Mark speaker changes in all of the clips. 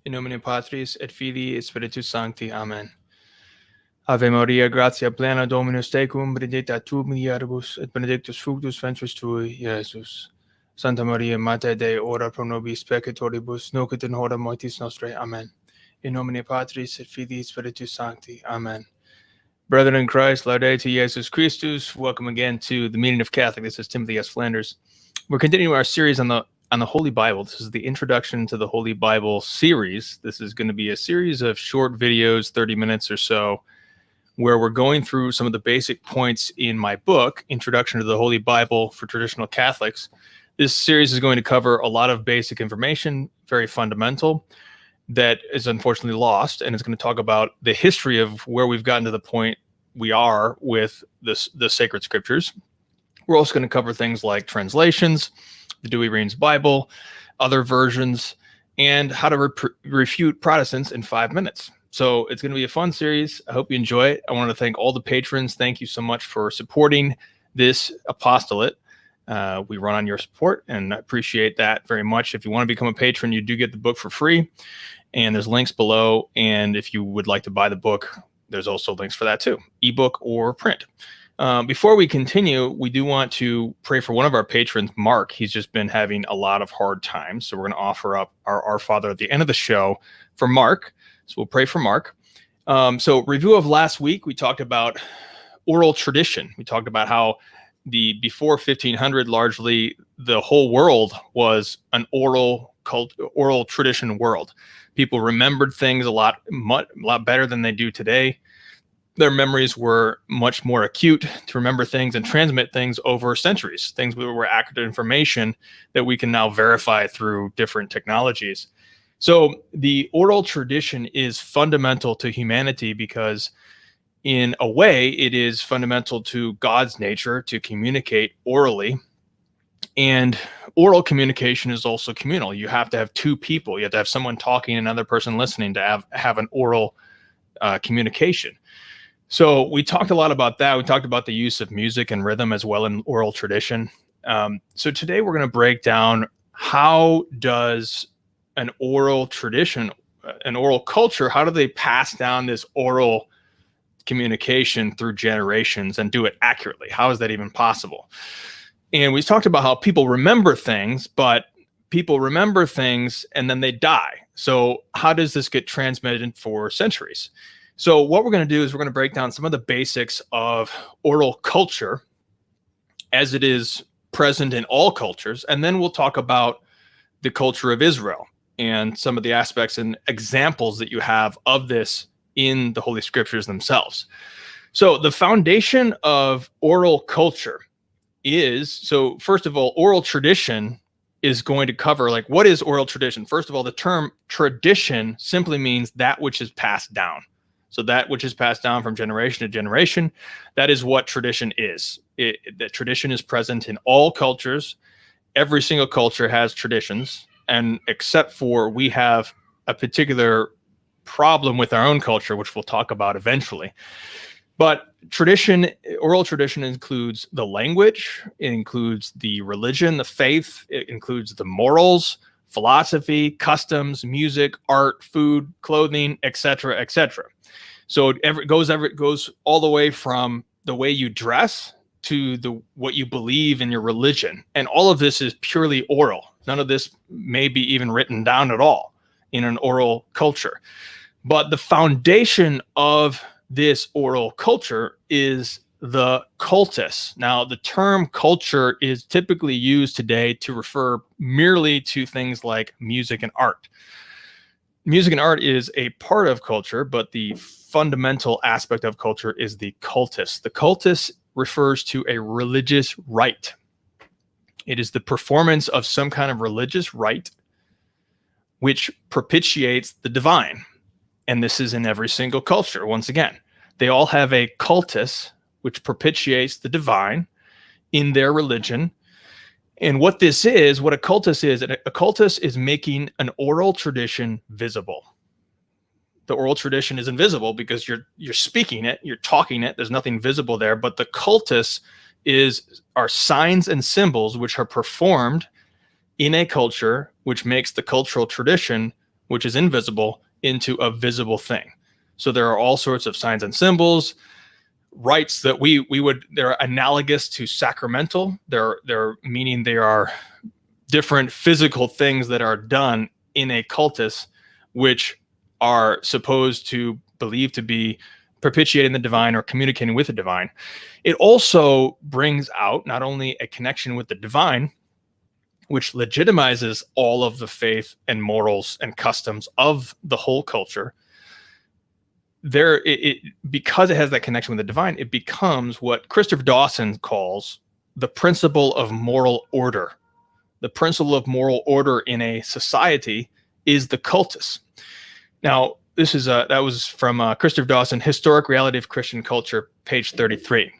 Speaker 1: In nomine Patris et Filii et Spiritus Sancti. Amen. Ave Maria, gratia plena Dominus tecum, benedicta tu mulieribus, et benedictus fructus ventris tui, Iesus. Santa Maria, Mater Dei, ora pro nobis peccatoribus, nunc et in hora mortis nostrae. Amen. In nomine Patris et Filii et Spiritus Sancti. Amen. Brethren in Christ, Laudate Jesus Christus. Welcome again to the Meaning of Catholic. This is Timothy S. Flanders. We're continuing our series on the Holy Bible. This is the Introduction to the Holy Bible series. This is going to be a series of short videos, 30 minutes or so, where we're going through some of the basic points in my book, Introduction to the Holy Bible for Traditional Catholics. This series is going to cover a lot of basic information, very fundamental, that is unfortunately lost, and it's going to talk about the history of where we've gotten to the point we are with the sacred scriptures. We're also going to cover things like translations, the Douay-Rheims Bible, other versions, and how to refute Protestants in 5 minutes. So it's going to be a fun series. I hope you enjoy it. I want to thank all the patrons. Thank you so much for supporting this apostolate. We run on your support, and I appreciate that very much. If you want to become a patron, you do get the book for free, and there's links below. And if you would like to buy the book, there's also links for that too, ebook or print. Before we continue, we do want to pray for one of our patrons, Mark. He's just been having a lot of hard times, so we're going to offer up our Father at the end of the show for Mark. So we'll pray for Mark. So review of last week, we talked about oral tradition. We talked about how before 1500, largely the whole world was an oral tradition world. People remembered things a lot better than they do today. Their memories were much more acute to remember things and transmit things over centuries. Things were accurate information that we can now verify through different technologies. So the oral tradition is fundamental to humanity because in a way it is fundamental to God's nature to communicate orally. And oral communication is also communal. You have to have two people. You have to have someone talking and another person listening to have an oral communication. So we talked a lot about that. We talked about the use of music and rhythm as well in oral tradition. So today we're going to break down how does an oral tradition, an oral culture, how do they pass down this oral communication through generations and do it accurately? How is that even possible? And we talked about how people remember things, but people remember things and then they die. So how does this get transmitted for centuries? So what we're going to do is we're going to break down some of the basics of oral culture as it is present in all cultures. And then we'll talk about the culture of Israel and some of the aspects and examples that you have of this in the Holy Scriptures themselves. So the foundation of oral culture is, so first of all, oral tradition is going to cover, like, what is oral tradition? First of all, the term tradition simply means that which is passed down. So that which is passed down from generation to generation, that is what tradition is. That tradition is present in all cultures. Every single culture has traditions, and except for we have a particular problem with our own culture, which we'll talk about eventually. But tradition, oral tradition includes the language, it includes the religion, the faith, it includes the morals, philosophy, customs, music, art, food, clothing, etc., etc. So it goes all the way from the way you dress to what you believe in your religion. And all of this is purely oral. None of this may be even written down at all in an oral culture. But the foundation of this oral culture is the cultists. Now, the term culture is typically used today to refer merely to things like music and art. Music and art is a part of culture, but the fundamental aspect of culture is the cultist. The cultist refers to a religious rite. It is the performance of some kind of religious rite which propitiates the divine. And this is in every single culture. Once again, they all have a cultus which propitiates the divine in their religion. And what this is, what a cultus is making an oral tradition visible. The oral tradition is invisible because you're speaking it, you're talking it, there's nothing visible there. But the cultus are signs and symbols which are performed in a culture, which makes the cultural tradition which is invisible, into a visible thing. So there are all sorts of signs and symbols, rites that they're analogous to sacramental. They're meaning they are different physical things that are done in a cultus, which are supposed to believe to be propitiating the divine or communicating with the divine. It also brings out not only a connection with the divine, which legitimizes all of the faith and morals and customs of the whole culture. Because it has that connection with the divine, it becomes what Christopher Dawson calls the principle of moral order. The principle of moral order in a society is the cultus. Now, that was from Christopher Dawson, Historic Reality of Christian Culture, page 33.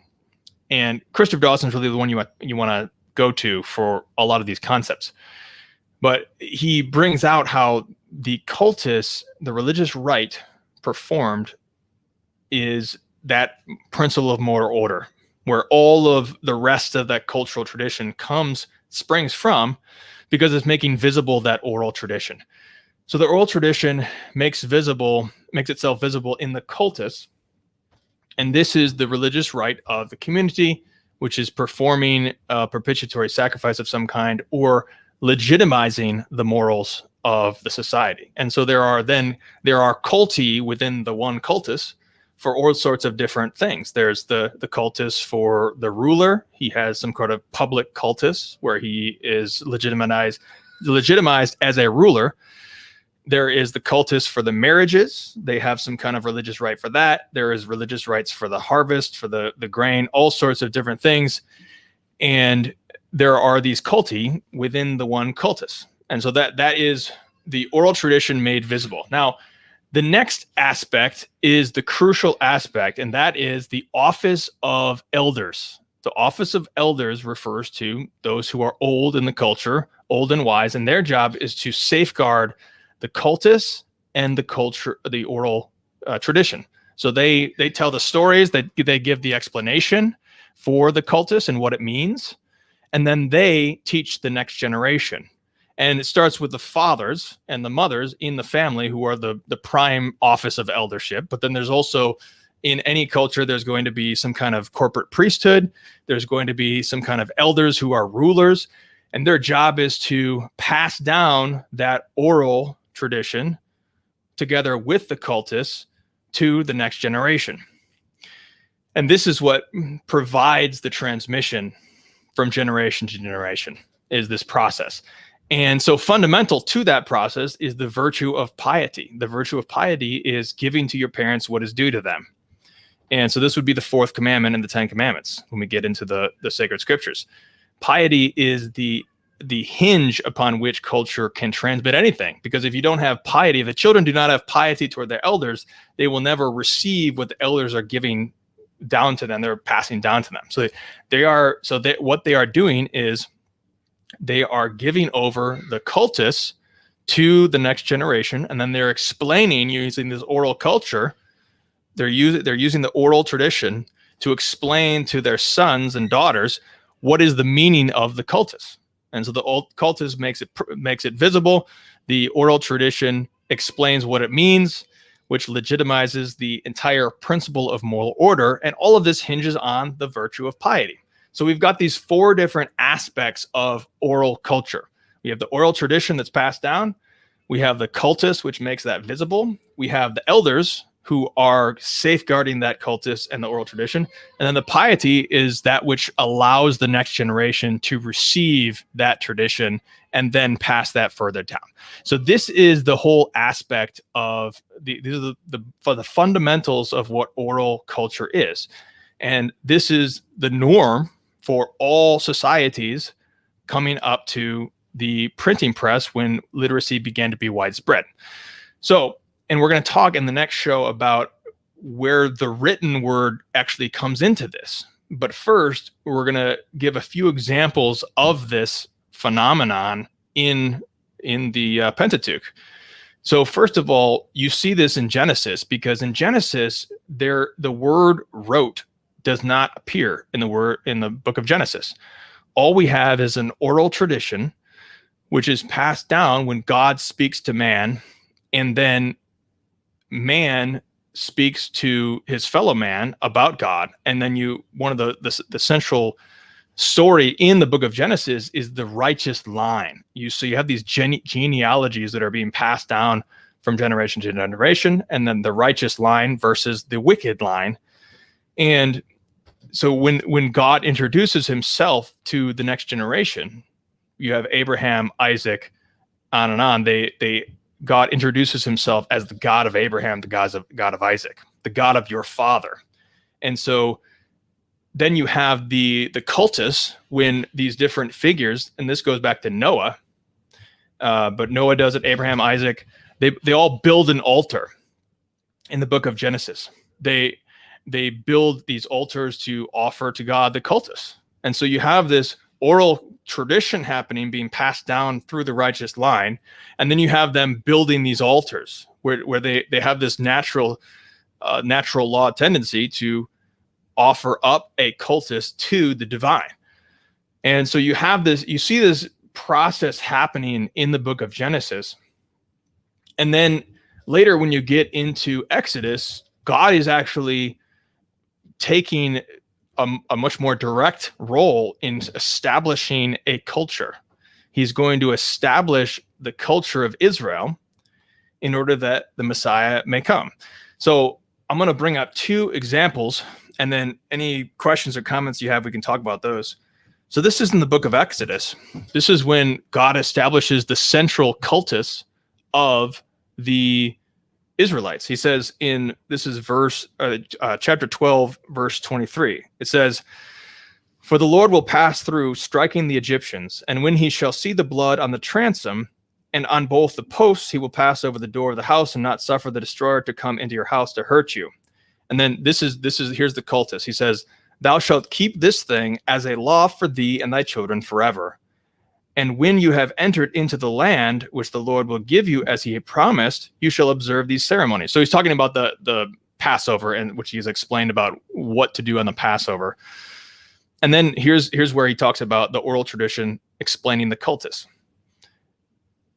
Speaker 1: And Christopher Dawson is really the one you want to go to for a lot of these concepts. But he brings out how the cultus, the religious rite performed, is that principle of moral order, where all of the rest of that cultural tradition springs from, because it's making visible that oral tradition. So the oral tradition makes itself visible in the cultus, and this is the religious rite of the community, which is performing a propitiatory sacrifice of some kind or legitimizing the morals of the society. And so there are culti within the one cultus for all sorts of different things. There's the cultus for the ruler. He has some kind of public cultus where he is legitimized as a ruler. There is the cultus for the marriages. They have some kind of religious rite for that. There is religious rites for the harvest, for the grain, all sorts of different things. And there are these culti within the one cultus. And so that is the oral tradition made visible. Now, the next aspect is the crucial aspect, and that is the office of elders. The office of elders refers to those who are old in the culture, old and wise, and their job is to safeguard the cultus and the culture, the oral tradition. So they tell the stories, they give the explanation for the cultus and what it means, and then they teach the next generation. And it starts with the fathers and the mothers in the family, who are the prime office of eldership. But then there's also, in any culture, there's going to be some kind of corporate priesthood. There's going to be some kind of elders who are rulers, and their job is to pass down that oral tradition together with the cultus to the next generation. And this is what provides the transmission from generation to generation, is this process. And so fundamental to that process is the virtue of piety. The virtue of piety is giving to your parents what is due to them. And so this would be the fourth commandment in the 10 commandments when we get into the sacred scriptures. Piety is the hinge upon which culture can transmit anything. Because if you don't have piety, if the children do not have piety toward their elders, they will never receive what the elders are giving down to them. They're passing down to them. So what they are doing is they are giving over the cultus to the next generation, and then they're explaining, using this oral culture, they're using the oral tradition to explain to their sons and daughters what is the meaning of the cultus. And so the old cultus makes it visible. The oral tradition explains what it means, which legitimizes the entire principle of moral order. And all of this hinges on the virtue of piety. So we've got these four different aspects of oral culture. We have the oral tradition that's passed down. We have the cultus, which makes that visible. We have the elders, who are safeguarding that cultus and the oral tradition. And then the piety is that which allows the next generation to receive that tradition and then pass that further down. So this is the whole aspect of these are the fundamentals of what oral culture is. And this is the norm for all societies coming up to the printing press when literacy began to be widespread. So, and we're going to talk in the next show about where the written word actually comes into this. But first, we're going to give a few examples of this phenomenon in the Pentateuch. So first of all, you see this in Genesis, because in Genesis, the word wrote does not appear in the book of Genesis. All we have is an oral tradition, which is passed down when God speaks to man and then man speaks to his fellow man about God, and then one of the central story in the book of Genesis is the righteous line. So you have these genealogies that are being passed down from generation to generation, and then the righteous line versus the wicked line. And so when God introduces himself to the next generation, you have Abraham, Isaac, on and on. God introduces himself as the God of Abraham, the God of Isaac, the God of your father. And so then you have the cultists, when these different figures, and this goes back to Noah, but Noah does it, Abraham, Isaac, they all build an altar in the book of Genesis. They build these altars to offer to God, the cultists. And so you have this oral tradition happening, being passed down through the righteous line, and then you have them building these altars where they have this natural law tendency to offer up a cultist to the divine. And so you see this process happening in the book of Genesis. And then later, when you get into Exodus, God is actually taking a much more direct role in establishing a culture. He's going to establish the culture of Israel in order that the Messiah may come. So I'm going to bring up two examples, and then any questions or comments you have, we can talk about those. So this is in the book of Exodus. This is when God establishes the central cultus of the Israelites. He says this is chapter 12, verse 23. It says, "For the Lord will pass through, striking the Egyptians, and when he shall see the blood on the transom and on both the posts, he will pass over the door of the house and not suffer the destroyer to come into your house to hurt you." And then here's the cultus. He says, "Thou shalt keep this thing as a law for thee and thy children forever. And when you have entered into the land which the Lord will give you as he had promised, you shall observe these ceremonies." So he's talking about the Passover, and which he's explained about what to do on the Passover. And then here's where he talks about the oral tradition explaining the cultus.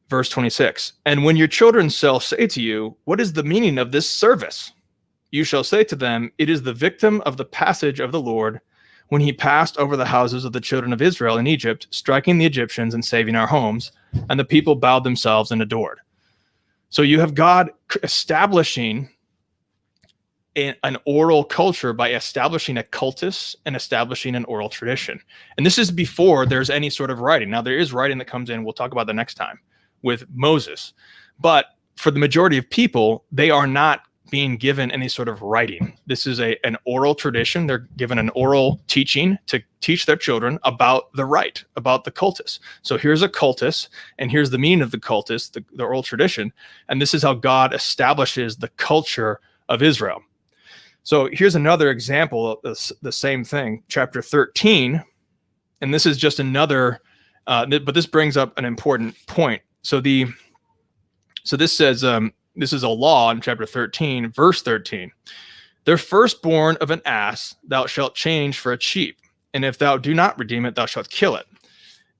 Speaker 1: Verse 26, "And when your children shall say to you, what is the meaning of this service? You shall say to them, it is the victim of the passage of the Lord, when he passed over the houses of the children of Israel in Egypt, striking the Egyptians and saving our homes, and the people bowed themselves and adored." So you have God establishing an oral culture by establishing a cultus and establishing an oral tradition. And this is before there's any sort of writing. Now, there is writing that comes in. We'll talk about that next time with Moses. But for the majority of people, they are not being given any sort of writing. This is an oral tradition. They're given an oral teaching to teach their children about the rite, about the cultus. So here's a cultus, and here's the meaning of the cultus, the oral tradition. And this is how God establishes the culture of Israel. So here's another example of the same thing, chapter 13. And this is just another, but this brings up an important point. So this says, this is a law in chapter 13, verse 13. "Their firstborn of an ass thou shalt change for a sheep, and if thou do not redeem it, thou shalt kill it.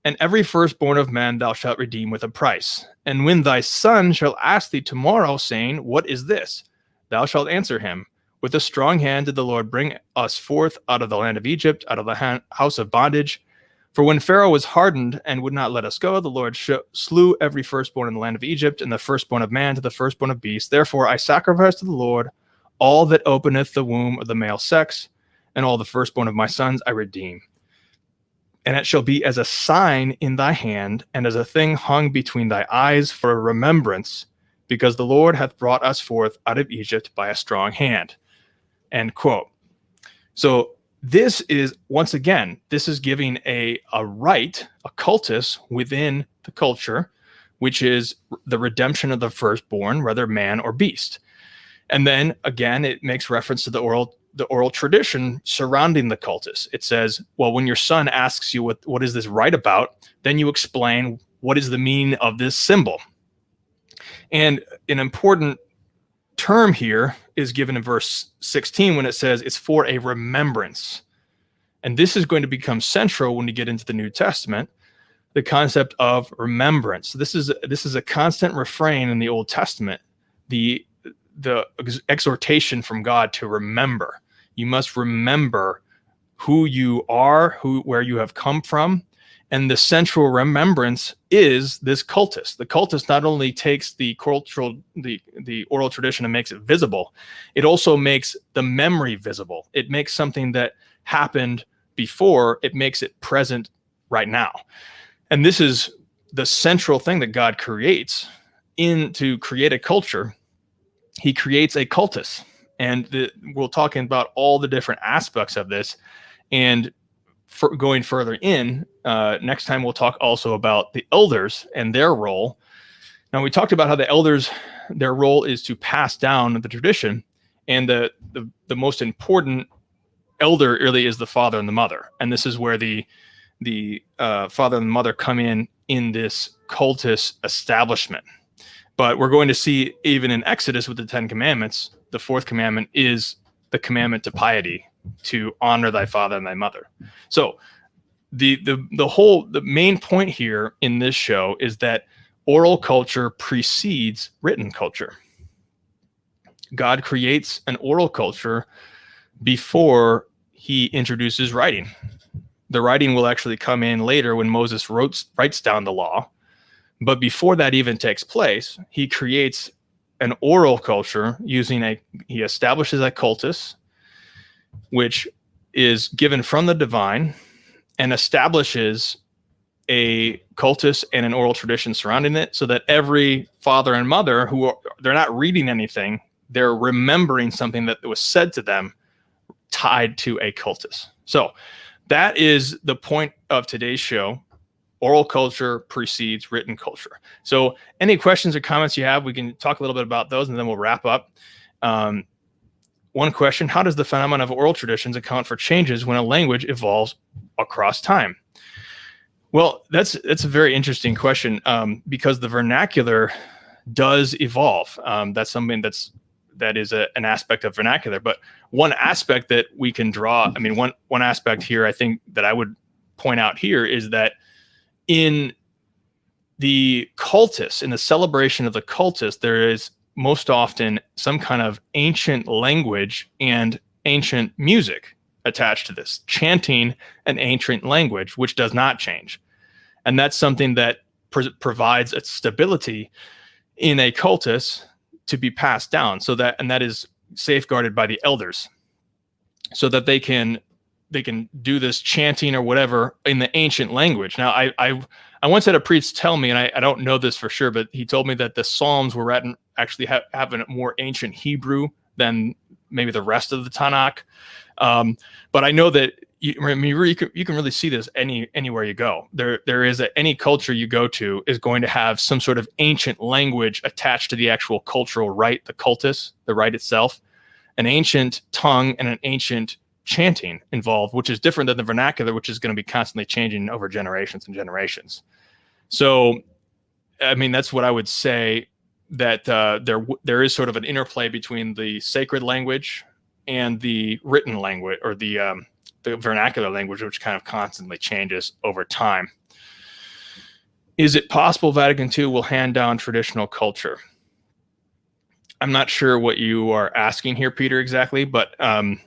Speaker 1: And every firstborn of men thou shalt redeem with a price. And when thy son shall ask thee tomorrow, saying, what is this? Thou shalt answer him, with a strong hand did the Lord bring us forth out of the land of Egypt, out of the house of bondage. For when Pharaoh was hardened and would not let us go, the Lord slew every firstborn in the land of Egypt, and the firstborn of man to the firstborn of beast. Therefore I sacrifice to the Lord all that openeth the womb of the male sex, and all the firstborn of my sons I redeem. And it shall be as a sign in thy hand, and as a thing hung between thy eyes for a remembrance, because the Lord hath brought us forth out of Egypt by a strong hand." End quote. So this is, once again, this is giving a rite, a cultus within the culture, which is the redemption of the firstborn, whether man or beast. And then again, it makes reference to the oral tradition surrounding the cultus. It says, well, when your son asks you what is this rite about, then you explain what is the meaning of this symbol. And an important term here is given in verse 16 when it says it's for a remembrance. And this is going to become central when we get into the New Testament, the concept of remembrance. This is a constant refrain in the Old Testament. The exhortation from God to remember. You must remember who you are, where you have come from. And the central remembrance is this cultist. The cultist not only takes the oral tradition and makes it visible, it also makes the memory visible. It makes something that happened before, it makes it present right now. And this is the central thing that God creates to create a culture. He creates a cultus, and we're talking about all the different aspects of this. And for going further in, next time we'll talk also about the elders and their role. Now, we talked about how the elders, their role is to pass down the tradition, and the most important elder really is the father and the mother. And this is where the father and the mother come in this cultist establishment. But we're going to see even in Exodus with the 10 commandments, the fourth commandment is the commandment to piety, to honor thy father and thy mother. So the main point here in this show is that oral culture precedes written culture. God creates an oral culture before he introduces writing. The writing will actually come in later when Moses writes down the law. But before that even takes place, he creates an oral culture he establishes a cultus, which is given from the divine, and establishes a cultus and an oral tradition surrounding it, so that every father and mother they're not reading anything, they're remembering something that was said to them tied to a cultus. So that is the point of today's show. Oral culture precedes written culture. So any questions or comments you have, we can talk a little bit about those, and then we'll wrap up. One question: how does the phenomenon of oral traditions account for changes when a language evolves across time? Well, that's a very interesting question, because the vernacular does evolve. That's something that is an aspect of vernacular. But one aspect that we can draw, one aspect here I think that I would point out here is that in the cultus, in the celebration of the cultus, there is most often some kind of ancient language and ancient music attached to this, chanting an ancient language, which does not change. And that's something that provides a stability in a cultus to be passed down, and that is safeguarded by the elders, so that they can do this chanting or whatever in the ancient language. Now, I once had a priest tell me, and I don't know this for sure, but he told me that the Psalms were actually having a more ancient Hebrew than maybe the rest of the Tanakh. But I know that you can really see this anywhere you go. There is any culture you go to is going to have some sort of ancient language attached to the actual cultural rite, the cultus, the rite itself, an ancient tongue and an ancient chanting involved, which is different than the vernacular, which is going to be constantly changing over generations and generations. So, that's what I would say, that there is sort of an interplay between the sacred language and the written language, or the vernacular language, which kind of constantly changes over time. Is it possible Vatican II will hand down traditional culture? I'm not sure what you are asking here, Peter, exactly, but maybe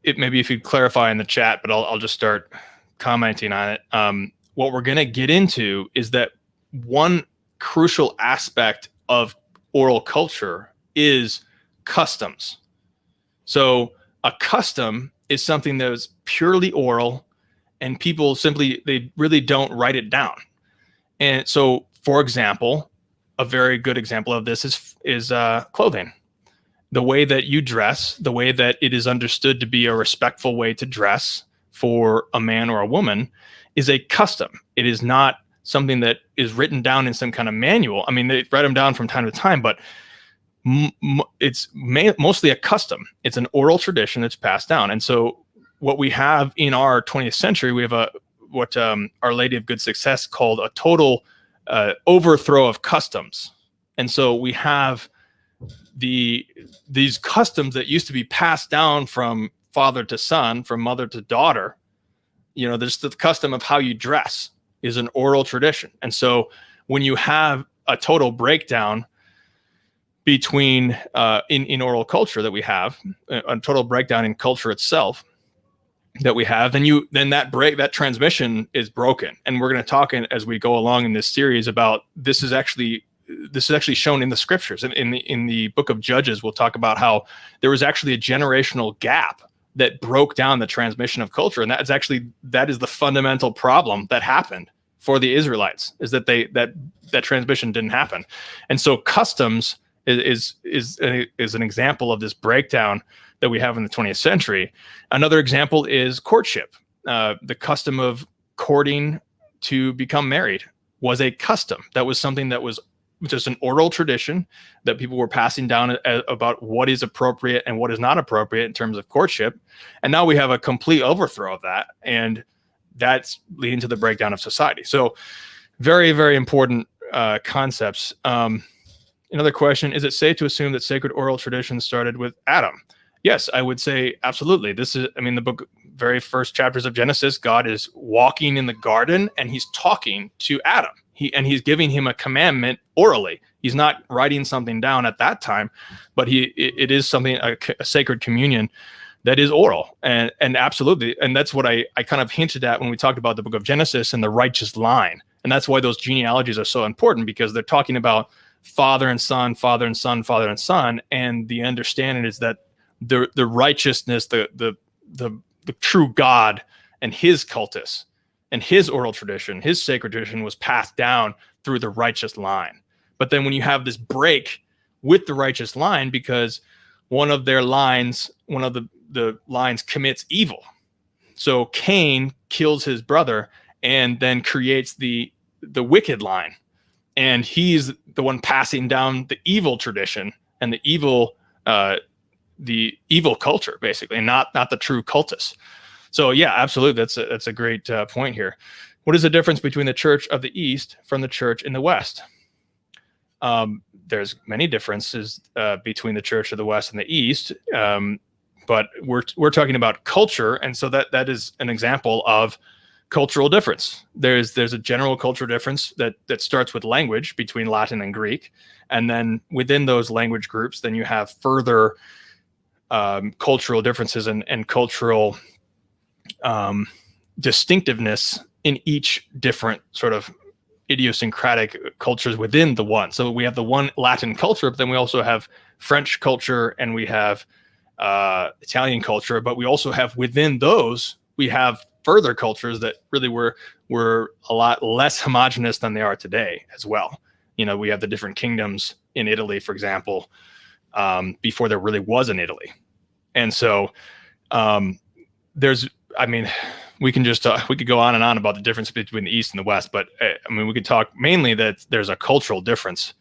Speaker 1: if you'd clarify in the chat, but I'll just start commenting on it. What we're going to get into is that one crucial aspect of oral culture is customs. So a custom is something that is purely oral, and people they really don't write it down. And so, for example, a very good example of this is clothing. The way that you dress, the way that it is understood to be a respectful way to dress for a man or a woman, is a custom. It is not something that is written down in some kind of manual. They write them down from time to time, but it's mostly a custom. It's an oral tradition that's passed down. And so what we have in our 20th century, we have what Our Lady of Good Success called a total overthrow of customs. And so we have these customs that used to be passed down from father to son, from mother to daughter, There's the custom of how you dress is an oral tradition. And so when you have a total breakdown between in oral culture that we have, a total breakdown in culture itself that we have, then that transmission is broken. And we're going to talk as we go along in this series about this is actually shown in the scriptures. And in the book of Judges, we'll talk about how there was actually a generational gap that broke down the transmission of culture. And that is the fundamental problem that happened for the Israelites, is that that transmission didn't happen. And so customs is an example of this breakdown that we have in the 20th century. Another example is courtship. The custom of courting to become married was a custom. That was something that was just an oral tradition that people were passing down about what is appropriate and what is not appropriate in terms of courtship. And now we have a complete overthrow of that, and that's leading to the breakdown of society. So very, very important concepts. Another question, is it safe to assume that sacred oral traditions started with Adam? Yes, I would say absolutely. The very first chapters of Genesis, God is walking in the garden and he's talking to Adam. He's giving him a commandment orally. He's not writing something down at that time, but it is something, a sacred communion that is oral. And absolutely. And that's what I kind of hinted at when we talked about the book of Genesis and the righteous line. And that's why those genealogies are so important, because they're talking about father and son, father and son, father and son. And the understanding is that the righteousness, the true God and his cultists and his oral tradition, his sacred tradition was passed down through the righteous line. But then when you have this break with the righteous line, because one of the lines commits evil. So Cain kills his brother and then creates the wicked line. And he's the one passing down the evil tradition and the evil culture, basically, and not the true cultists. So yeah, absolutely, that's a great point here. What is the difference between the Church of the East from the Church in the West? There's many differences between the Church of the West and the East, but we're talking about culture, and so that is an example of cultural difference. There's a general cultural difference that starts with language between Latin and Greek, and then within those language groups, then you have further cultural differences and cultural distinctiveness in each different sort of idiosyncratic cultures within the one. So we have the one Latin culture, but then we also have French culture and we have Italian culture, but we also have within those, we have further cultures that really were a lot less homogenous than they are today as well. We have the different kingdoms in Italy, for example, before there really was an Italy. And so we could go on and on about the difference between the East and the West, but we could talk mainly that there's a cultural difference.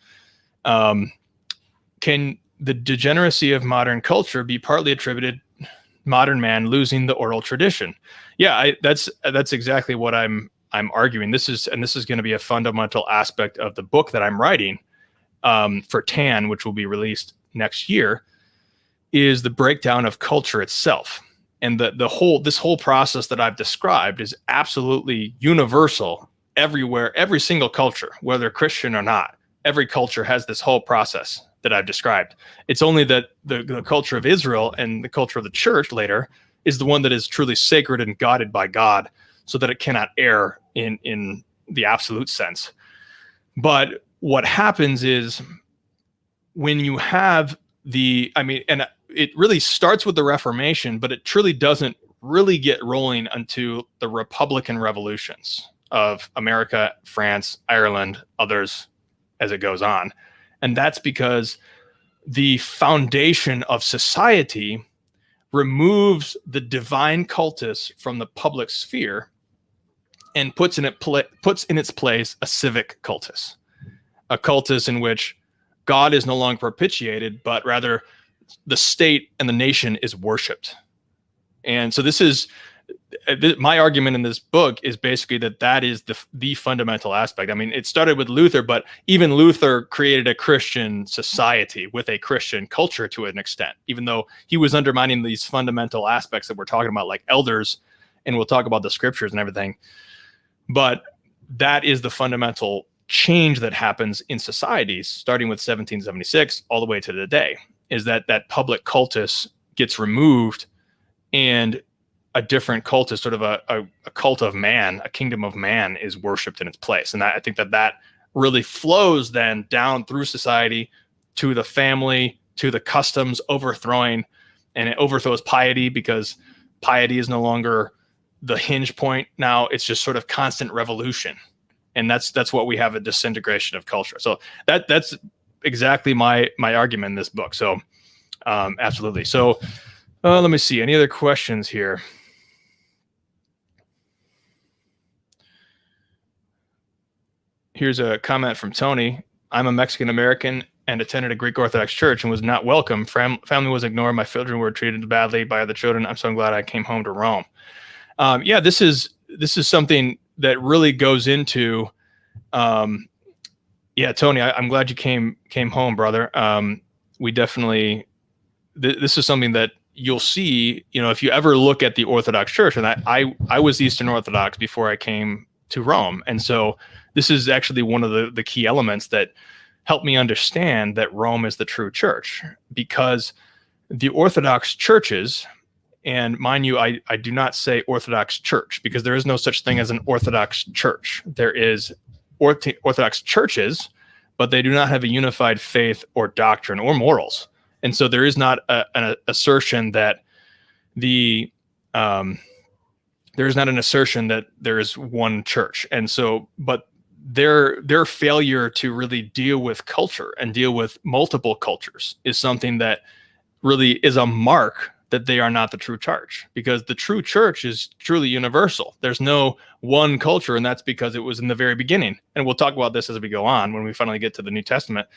Speaker 1: Can the degeneracy of modern culture be partly attributed modern man losing the oral tradition? Yeah, that's exactly what I'm arguing. This is going to be a fundamental aspect of the book that I'm writing for TAN, which will be released next year, is the breakdown of culture itself. And this whole process that I've described is absolutely universal everywhere, every single culture, whether Christian or not. Every culture has this whole process that I've described. It's only that the culture of Israel and the culture of the church later is the one that is truly sacred and guided by God, so that it cannot err in the absolute sense. But what happens is when you have and it really starts with the Reformation, but it truly doesn't really get rolling until the Republican revolutions of America, France, Ireland, others as it goes on. And that's because the foundation of society removes the divine cultus from the public sphere and puts in its place a civic cultus, a cultus in which God is no longer propitiated, but rather the state and the nation is worshipped. And so this is my argument in this book, is basically that is the fundamental aspect. It started with Luther, but even Luther created a Christian society with a Christian culture to an extent, even though he was undermining these fundamental aspects that we're talking about, like elders and we'll talk about the scriptures and everything. But that is the fundamental change that happens in societies, starting with 1776 all the way to today, is that public cultus gets removed and a different cultus, sort of a cult of man, a kingdom of man, is worshipped in its place. And I think that really flows then down through society to the family, to the customs, overthrowing, and it overthrows piety, because piety is no longer the hinge point. Now it's just sort of constant revolution. And that's what we have, a disintegration of culture. So that's exactly my argument in this book. So absolutely. So let me see. Any other questions here? Here's a comment from Tony. I'm a Mexican American and attended a Greek Orthodox church and was not welcome. Family was ignored. My children were treated badly by other children. I'm so glad I came home to Rome. Yeah, this is something that really goes into. Yeah, Tony, I'm glad you came home, brother. We definitely. This is something that you'll see. If you ever look at the Orthodox Church, and I was Eastern Orthodox before I came to Rome, and so this is actually one of the key elements that helped me understand that Rome is the true church, because the Orthodox churches, and mind you, I do not say Orthodox church, because there is no such thing as an Orthodox church. There is Orthodox churches, but they do not have a unified faith or doctrine or morals. And so there is not an assertion that there is not an assertion that there is one church. And so, but their failure to really deal with culture and deal with multiple cultures is something that really is a mark that they are not the true church, because the true church is truly universal. There's no one culture, and that's because it was in the very beginning. And we'll talk about this as we go on when we finally get to the New Testament.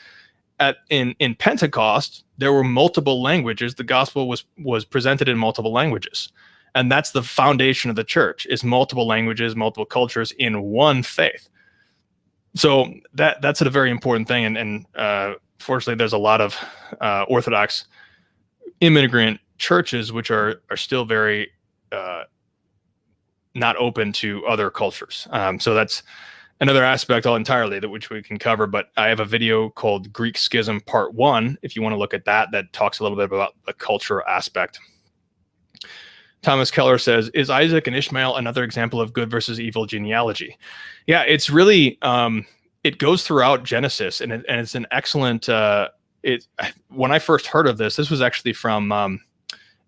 Speaker 1: In Pentecost, there were multiple languages. The gospel was presented in multiple languages. And that's the foundation of the church, is multiple languages, multiple cultures in one faith. So that's a very important thing. And fortunately, there's a lot of Orthodox immigrant churches which are still very not open to other cultures. So that's another aspect entirely which we can cover. But I have a video called Greek Schism Part 1, if you want to look at that talks a little bit about the cultural aspect. Thomas Keller says, is Isaac and Ishmael another example of good versus evil genealogy? Yeah, it's really, it goes throughout Genesis, and it's an excellent, when I first heard of this was actually from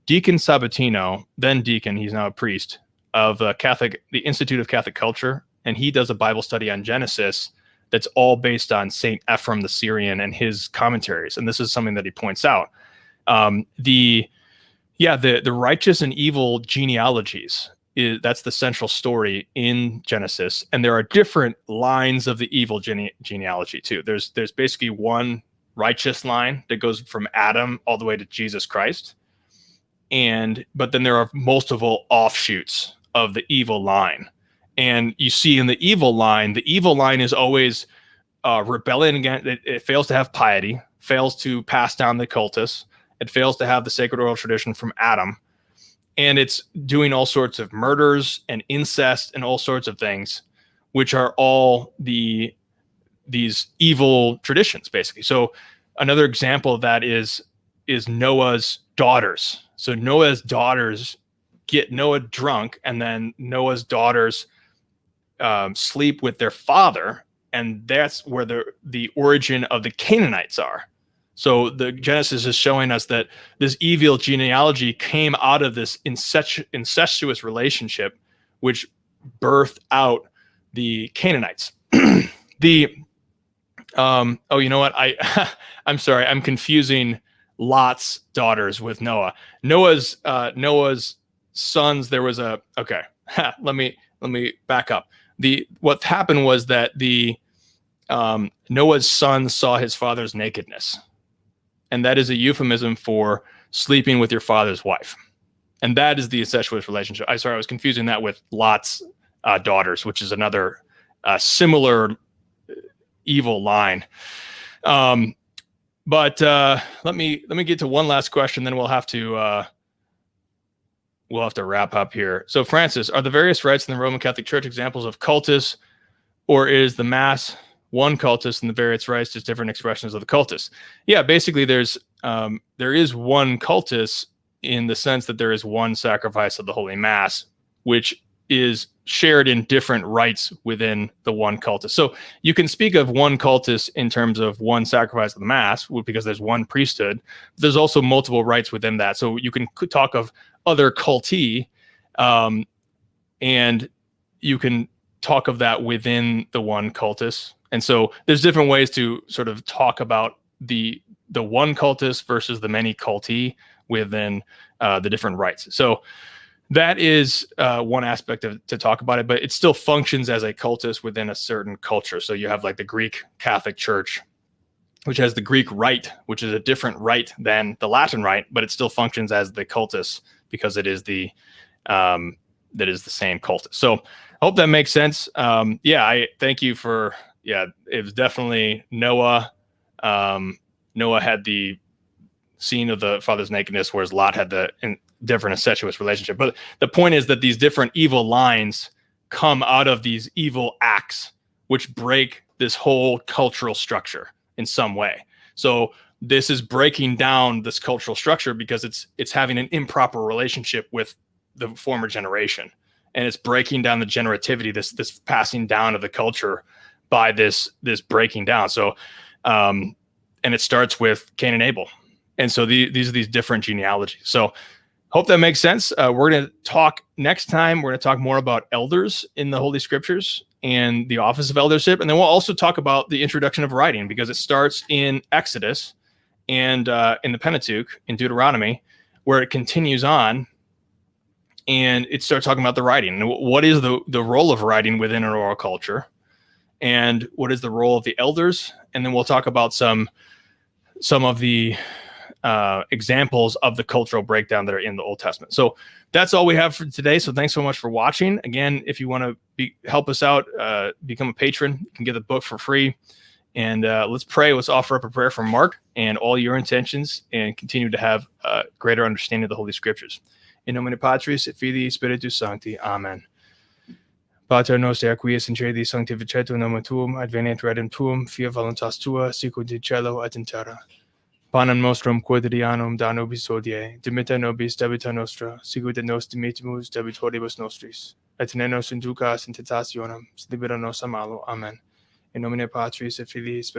Speaker 1: Deacon Sabatino, then deacon, he's now a priest, of the Institute of Catholic Culture, and he does a Bible study on Genesis that's all based on St. Ephraim the Syrian and his commentaries, and this is something that he points out. The righteous and evil genealogies, that's the central story in Genesis, and there are different lines of the evil genealogy too. There's basically one righteous line that goes from Adam all the way to Jesus Christ, but then there are multiple offshoots of the evil line. And you see in the evil line is always rebellion against it. It fails to have piety, fails to pass down the cultus. It fails to have the sacred oral tradition from Adam. And it's doing all sorts of murders and incest and all sorts of things, which are all these evil traditions, basically. So another example of that is Noah's daughters. So Noah's daughters get Noah drunk, and then Noah's daughters sleep with their father, and that's where the origin of the Canaanites are. So the Genesis is showing us that this evil genealogy came out of this incestuous relationship, which birthed out the Canaanites. You know what? I'm sorry. I'm confusing Lot's daughters with Noah. Noah's sons. There was okay. Let me back up. What happened was that Noah's son saw his father's nakedness. And that is a euphemism for sleeping with your father's wife. And that is the incestuous relationship. I was confusing that with Lot's daughters, which is another similar evil line. But let me get to one last question, then we'll have to we'll have to wrap up here. So, Francis, are the various rites in the Roman Catholic Church examples of cultus, or is the Mass one cultus and the various rites just different expressions of the cultus? Yeah, basically, there is one cultus in the sense that there is one sacrifice of the Holy Mass, which is shared in different rites within the one cultus. So you can speak of one cultus in terms of one sacrifice of the Mass because there's one priesthood. There's also multiple rites within that. So you can talk of other culti, and you can talk of that within the one cultus. And so there's different ways to sort of talk about the one cultus versus the many culti within the different rites. So that is one aspect to talk about it, but it still functions as a cultus within a certain culture. So you have like the Greek Catholic Church, which has the Greek rite, which is a different rite than the Latin rite, but it still functions as the cultus because it is the same cultus. So I hope that makes sense. I thank you for, it was definitely Noah. Noah had the scene of the father's nakedness, whereas Lot had the different incestuous relationship. But the point is that these different evil lines come out of these evil acts, which break this whole cultural structure in some way. So this is breaking down this cultural structure because it's having an improper relationship with the former generation, and it's breaking down the generativity, this passing down of the culture by this breaking down. So, and it starts with Cain and Abel, and so these are these different genealogies. So, hope that makes sense. We're going to talk next time. We're going to talk more about elders in the Holy Scriptures and the office of eldership, and then we'll also talk about the introduction of writing because it starts in Exodus and in the Pentateuch in Deuteronomy, where it continues on. And it starts talking about the writing and what is the role of writing within an oral culture, and what is the role of the elders. And then we'll talk about some of the examples of the cultural breakdown that are in the Old Testament. So that's all we have for today. So thanks so much for watching. Again, if you want to help us out, become a patron, you can get the book for free. And let's pray. Let's offer up a prayer for Mark and all your intentions, and continue to have greater understanding of the Holy Scriptures. In nomine Patris et Filii Spiritus Sancti. Amen. Pater noster, qui es in caeli, sanctificetur nomen tuum, advenit regnum tuum, fiat voluntas tua, sicut in cielo et in terra. Panem nostrum quotidianum da nobis hodie, dimitte nobis debita nostra, sicut et nos dimittimus debitoribus nostris, et ne nos inducas in tentationem, sed libera nos a malo. Amen. In nomine Patris et Filii Spiritus